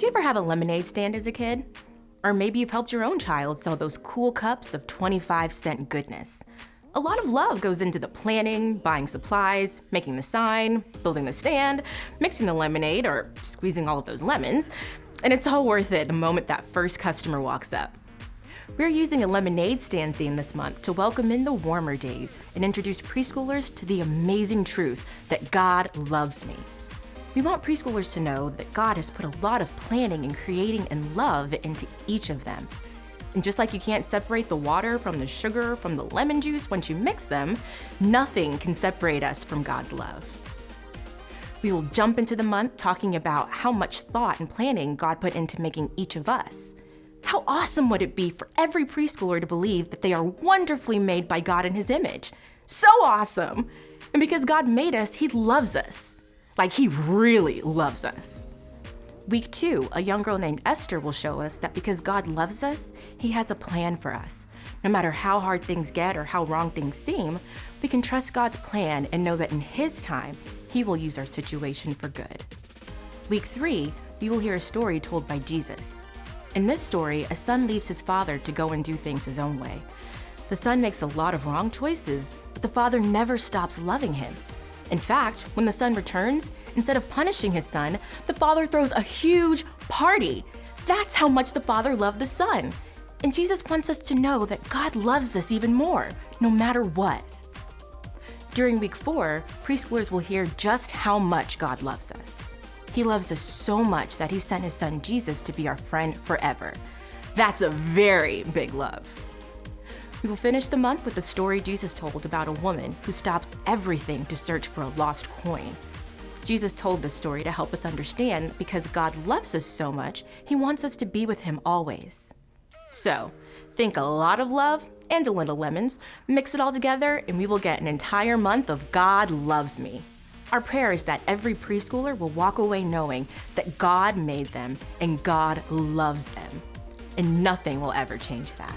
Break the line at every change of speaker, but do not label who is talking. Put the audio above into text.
Did you ever have a lemonade stand as a kid? Or maybe you've helped your own child sell those cool cups of 25-cent goodness. A lot of love goes into the planning, buying supplies, making the sign, building the stand, mixing the lemonade, or squeezing all of those lemons. And it's all worth it the moment that first customer walks up. We're using a lemonade stand theme this month to welcome in the warmer days and introduce preschoolers to the amazing truth that God loves me. We want preschoolers to know that God has put a lot of planning and creating and love into each of them. And just like you can't separate the water from the sugar from the lemon juice once you mix them, nothing can separate us from God's love. We will jump into the month talking about how much thought and planning God put into making each of us. How awesome would it be for every preschooler to believe that they are wonderfully made by God in His image? So awesome! And because God made us, He loves us. Like He really loves us. Week 2, a young girl named Esther will show us that because God loves us, He has a plan for us. No matter how hard things get or how wrong things seem, we can trust God's plan and know that in His time, He will use our situation for good. Week 3, we will hear a story told by Jesus. In this story, a son leaves his father to go and do things his own way. The son makes a lot of wrong choices, but the father never stops loving him. In fact, when the son returns, instead of punishing his son, the father throws a huge party. That's how much the father loved the son. And Jesus wants us to know that God loves us even more, no matter what. During week 4, preschoolers will hear just how much God loves us. He loves us so much that He sent His son Jesus to be our friend forever. That's a very big love. We will finish the month with the story Jesus told about a woman who stops everything to search for a lost coin. Jesus told this story to help us understand because God loves us so much, He wants us to be with Him always. So, think a lot of love and a little lemons, mix it all together, and we will get an entire month of God loves me. Our prayer is that every preschooler will walk away knowing that God made them and God loves them. And nothing will ever change that.